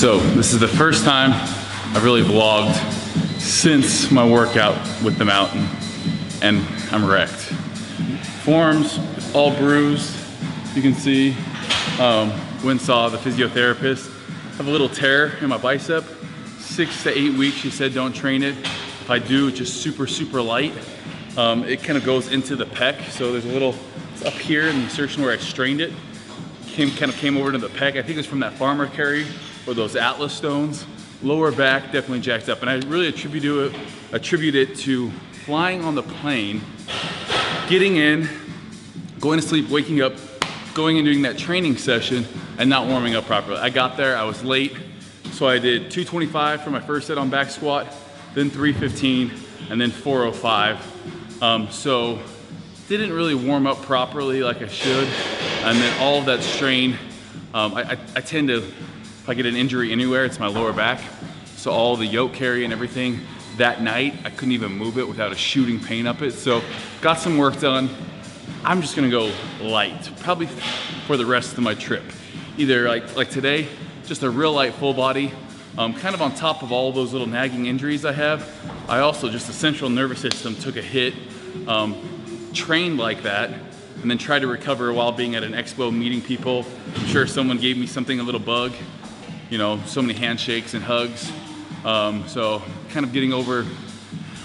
So this is the first time I've really vlogged since my workout with the mountain, and I'm wrecked. Forearms all bruised, you can see. Went and saw the physiotherapist. I have a little tear in my bicep. 6 to 8 weeks, she said don't train it. If I do, it's just super light. It kind of goes into the pec, so there's a little, it's up here in the insertion where I strained it. Kind of came over to the pec. I think it's from that farmer carry or those Atlas stones. Lower back definitely jacked up, and I really attribute it to flying on the plane, getting in, going to sleep, waking up, going and doing that training session, and not warming up properly. I got there, I was late, so I did 225 for my first set on back squat, then 315, and then 405. So didn't really warm up properly like I should, and then all of that strain, I tend to, if I get an injury anywhere, it's my lower back. So all the yoke carry and everything, that night, I couldn't even move it without a shooting pain up it. So got some work done. I'm just gonna go light, probably for the rest of my trip. Either like today, just a real light full body, kind of on top of all those little nagging injuries I have. I also, just the central nervous system took a hit, trained like that, and then tried to recover while being at an expo meeting people. I'm sure someone gave me something, a little bug, you know, so many handshakes and hugs. So kind of getting over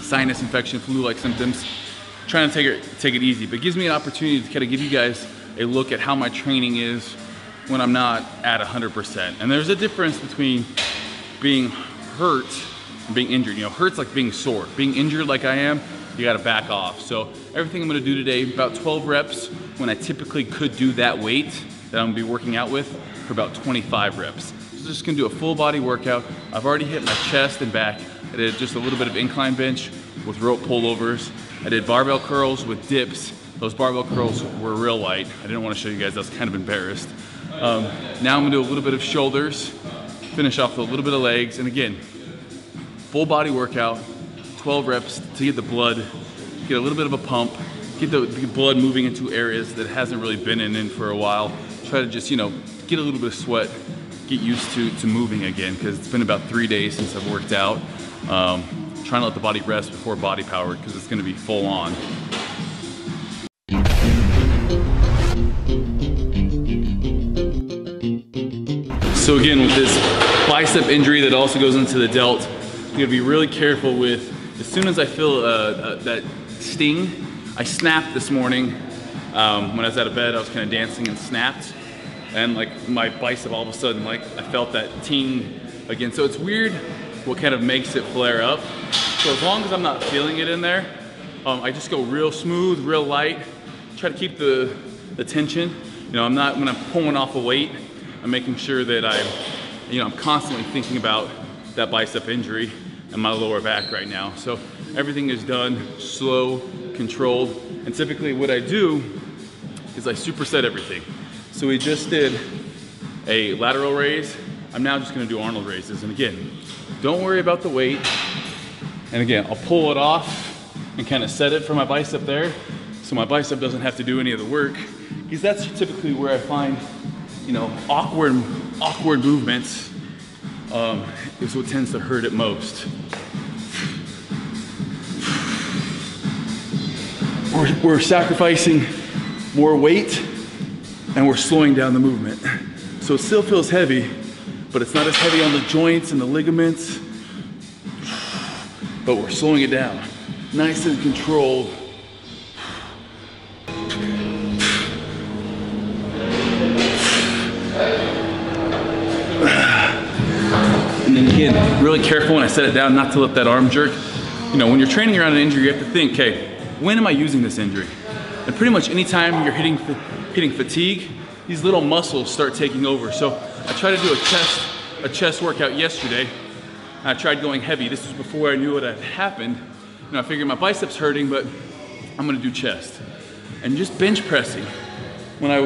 sinus infection, flu-like symptoms, trying to take it easy, but it gives me an opportunity to kind of give you guys a look at how my training is when I'm not at 100%. And there's a difference between being hurt and being injured. You know, hurt's like being sore. Being injured like I am, you gotta back off. So everything I'm gonna do today, about 12 reps, when I typically could do that weight that I'm gonna be working out with for about 25 reps. So just gonna do a full body workout. I've already hit my chest and back. I did just a little bit of incline bench with rope pullovers. I did barbell curls with dips. Those barbell curls were real light. I didn't want to show you guys, I was kind of embarrassed. Now I'm gonna do a little bit of shoulders, finish off with a little bit of legs, and again, full body workout, 12 reps to get the blood, get a little bit of a pump, get the blood moving into areas that it hasn't really been in for a while. Try to just, you know, get a little bit of sweat, get used to moving again, because it's been about 3 days since I've worked out. Trying to let the body rest before body power, because it's gonna be full on. So again, with this bicep injury that also goes into the delt, I'm gonna be really careful with, as soon as I feel that sting, I snapped this morning. When I was out of bed, I was kind of dancing and snapped. And like my bicep, all of a sudden, like I felt that ting again. So it's weird what kind of makes it flare up. So as long as I'm not feeling it in there, I just go real smooth, real light, try to keep the tension. You know, I'm not, when I'm pulling off a weight, I'm making sure that I'm constantly thinking about that bicep injury and my lower back right now. So everything is done slow, controlled, and typically what I do is I superset everything. So we just did a lateral raise. I'm now just gonna do Arnold raises. And again, don't worry about the weight. And again, I'll pull it off and kind of set it for my bicep there, so my bicep doesn't have to do any of the work, because that's typically where I find, you know, awkward movements is what tends to hurt it most. We're sacrificing more weight and we're slowing down the movement. So it still feels heavy, but it's not as heavy on the joints and the ligaments, but we're slowing it down. Nice and controlled. And then again, really careful when I set it down not to let that arm jerk. You know, when you're training around an injury, you have to think, okay, when am I using this injury? And pretty much anytime you're hitting fatigue, these little muscles start taking over. So I tried to do a chest workout yesterday. I tried going heavy. This was before I knew what had happened. You know, I figured my biceps hurting, but I'm gonna do chest. And just bench pressing. When I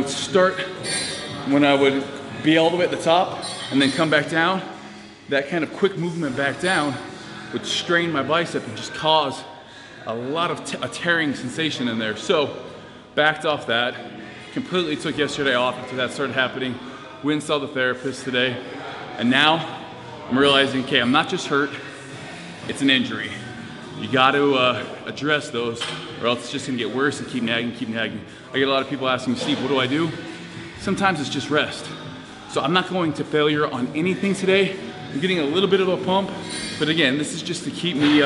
would be all the way at the top and then come back down, that kind of quick movement back down would strain my bicep and just cause a lot of a tearing sensation in there. So backed off that, completely took yesterday off after that started happening. Went and saw the therapist today. And now I'm realizing, okay, I'm not just hurt, it's an injury. You got to address those, or else it's just gonna get worse and keep nagging, keep nagging. I get a lot of people asking me, Steve, what do I do? Sometimes it's just rest. So I'm not going to failure on anything today. I'm getting a little bit of a pump, but again, this is just to keep me,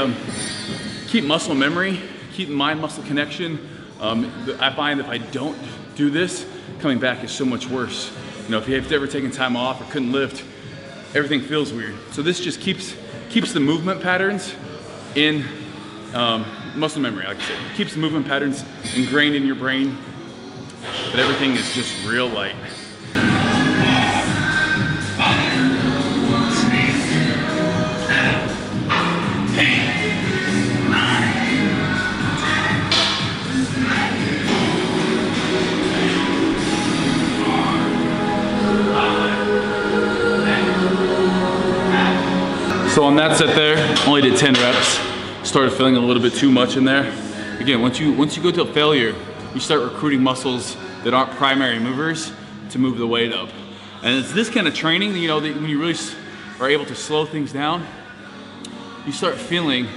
keep muscle memory, keep mind-muscle connection. I find if I don't do this, coming back is so much worse. You know, if you've ever taken time off or couldn't lift, everything feels weird. So this just keeps the movement patterns in muscle memory, like I said. Keeps the movement patterns ingrained in your brain, but everything is just real light. So on that set there, only did 10 reps. Started feeling a little bit too much in there. Again, once you go to a failure, you start recruiting muscles that aren't primary movers to move the weight up. And it's this kind of training, you know, that when you really are able to slow things down, you start feeling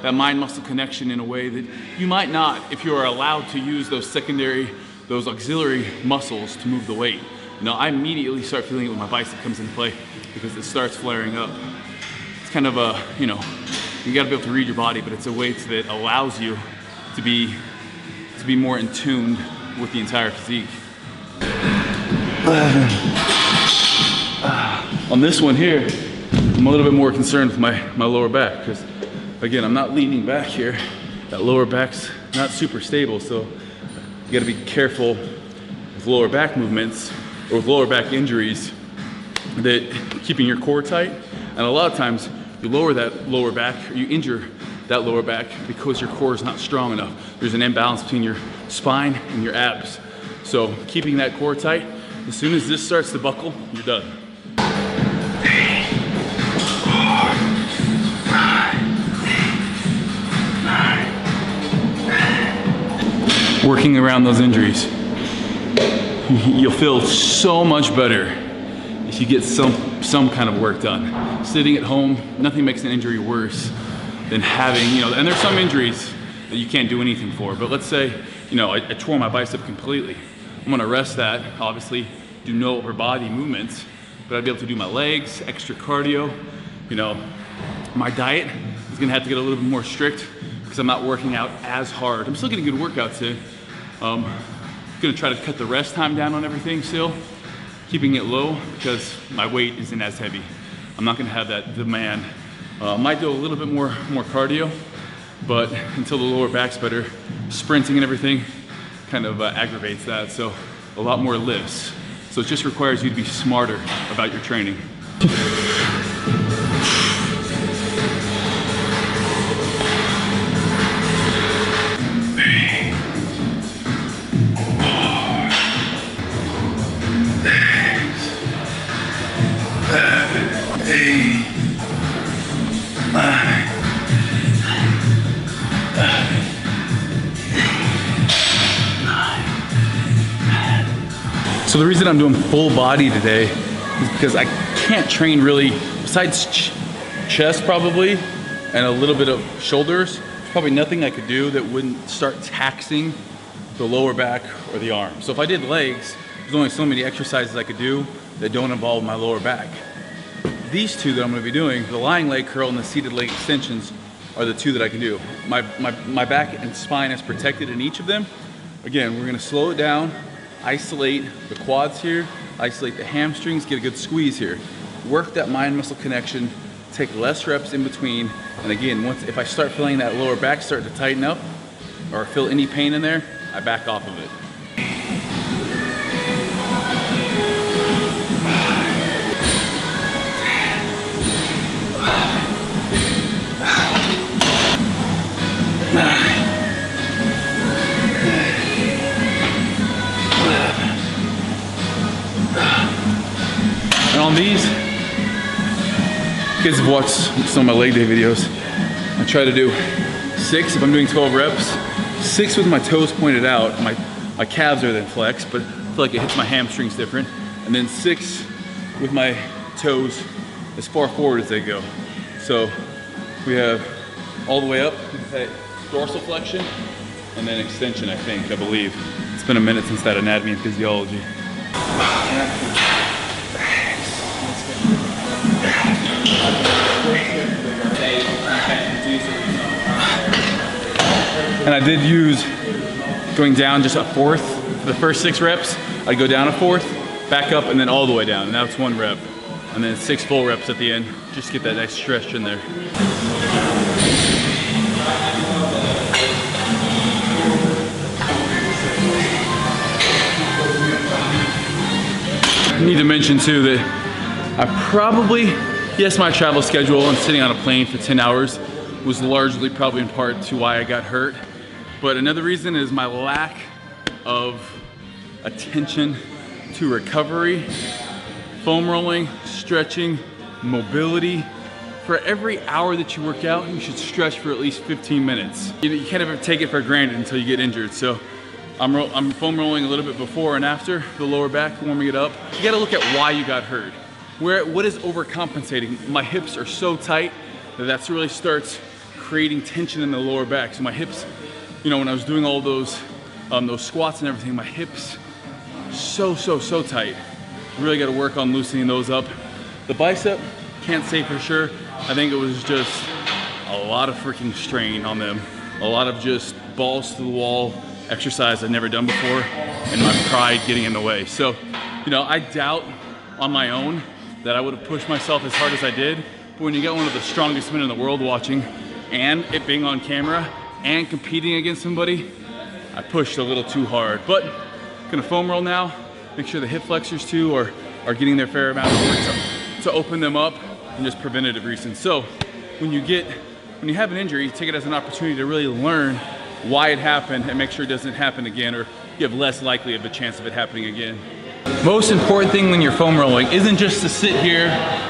that mind-muscle connection in a way that you might not if you are allowed to use those auxiliary muscles to move the weight. You know, I immediately start feeling it when my bicep comes into play because it starts flaring up. It's kind of a, you know, you gotta be able to read your body, but it's a weight that allows you to be more in tune with the entire physique. On this one here, I'm a little bit more concerned with my lower back because, again, I'm not leaning back here. That lower back's not super stable, so you gotta be careful with lower back movements or with lower back injuries, that keeping your core tight. And a lot of times you lower that lower back, or you injure that lower back because your core is not strong enough. There's an imbalance between your spine and your abs. So keeping that core tight, as soon as this starts to buckle, you're done. 8, 4, 5, 8, 9. Working around those injuries. You'll feel so much better if you get some kind of work done. Sitting at home, nothing makes an injury worse than having, you know, and there's some injuries that you can't do anything for, but let's say, you know, I tore my bicep completely. I'm gonna rest that, obviously do no upper body movements, but I'd be able to do my legs, extra cardio. You know, my diet is gonna have to get a little bit more strict because I'm not working out as hard. I'm still getting good workouts in. Gonna try to cut the rest time down on everything still, keeping it low because my weight isn't as heavy. I'm not gonna have that demand. Might do a little bit more cardio, but until the lower back's better, sprinting and everything kind of aggravates that. So a lot more lifts. So it just requires you to be smarter about your training. So the reason I'm doing full body today is because I can't train really, besides chest probably, and a little bit of shoulders, there's probably nothing I could do that wouldn't start taxing the lower back or the arm. So if I did legs, there's only so many exercises I could do that don't involve my lower back. These two that I'm gonna be doing, the lying leg curl and the seated leg extensions, are the two that I can do. My back and spine is protected in each of them. Again, we're gonna slow it down, isolate the quads here, isolate the hamstrings, get a good squeeze here. Work that mind-muscle connection, take less reps in between, and again, if I start feeling that lower back start to tighten up, or feel any pain in there, I back off of it. And on these, you guys have watched some of my leg day videos. I try to do 6 if I'm doing 12 reps. 6 with my toes pointed out. My calves are then flexed, but I feel like it hits my hamstrings different. And then 6 with my toes as far forward as they go. So we have all the way up, dorsal flexion, and then extension, I believe. It's been a minute since that anatomy and physiology. And I did use going down just a fourth for the first 6 reps. I'd go down a fourth, back up, and then all the way down. And that's 1 rep. And then 6 full reps at the end, just to get that nice stretch in there. I need to mention too that I probably, yes, my travel schedule and sitting on a plane for 10 hours was largely probably in part to why I got hurt. But another reason is my lack of attention to recovery, foam rolling, stretching, mobility. For every hour that you work out, you should stretch for at least 15 minutes. You can't ever take it for granted until you get injured. So I'm foam rolling a little bit before and after the lower back, warming it up. You gotta look at why you got hurt. What is overcompensating? My hips are so tight that really starts creating tension in the lower back. So my hips, you know, when I was doing all those squats and everything, my hips so tight. Really gotta work on loosening those up. The bicep, can't say for sure. I think it was just a lot of freaking strain on them. A lot of just balls to the wall exercise I'd never done before, and my pride getting in the way. So, you know, I doubt on my own that I would have pushed myself as hard as I did. But when you get one of the strongest men in the world watching, and it being on camera, and competing against somebody, I pushed a little too hard. But gonna foam roll now, make sure the hip flexors too are getting their fair amount of work to open them up, and just preventative reasons. So when you have an injury, take it as an opportunity to really learn why it happened and make sure it doesn't happen again, or you have less likely of a chance of it happening again. Most important thing when you're foam rolling isn't just to sit here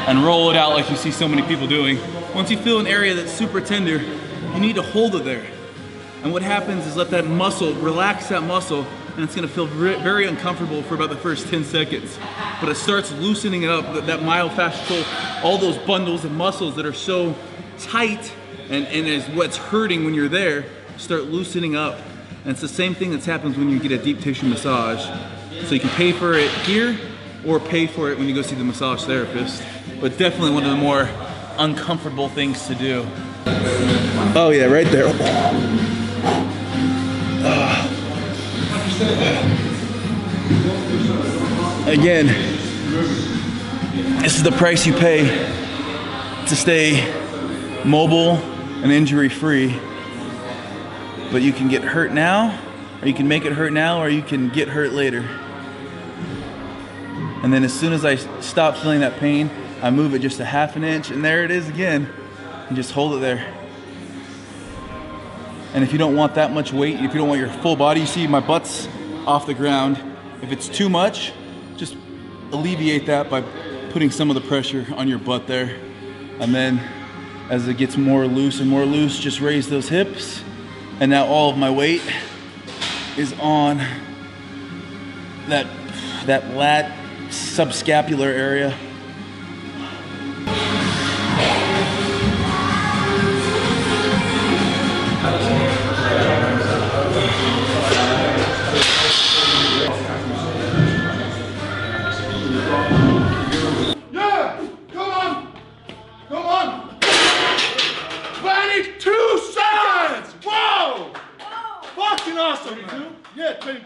and roll it out like you see so many people doing. Once you feel an area that's super tender, you need to hold it there. And what happens is let that muscle, relax that muscle, and it's gonna feel very uncomfortable for about the first 10 seconds. But it starts loosening it up, that myofascial, all those bundles of muscles that are so tight and is what's hurting when you're there, start loosening up. And it's the same thing that happens when you get a deep tissue massage. So you can pay for it here or pay for it when you go see the massage therapist. But definitely one of the more uncomfortable things to do. Oh yeah, right there. Again, this is the price you pay to stay mobile and injury-free. But you can get hurt now, or you can make it hurt now, or you can get hurt later. And then as soon as I stop feeling that pain, I move it just a half an inch, and there it is again. And just hold it there. And if you don't want that much weight, if you don't want your full body, you see my butt's off the ground. If it's too much, just alleviate that by putting some of the pressure on your butt there. And then as it gets more loose and more loose, just raise those hips. And now all of my weight is on that lat subscapular area. Yeah! Come on! 22 seconds! Whoa! Fucking awesome, man. Yeah, 22.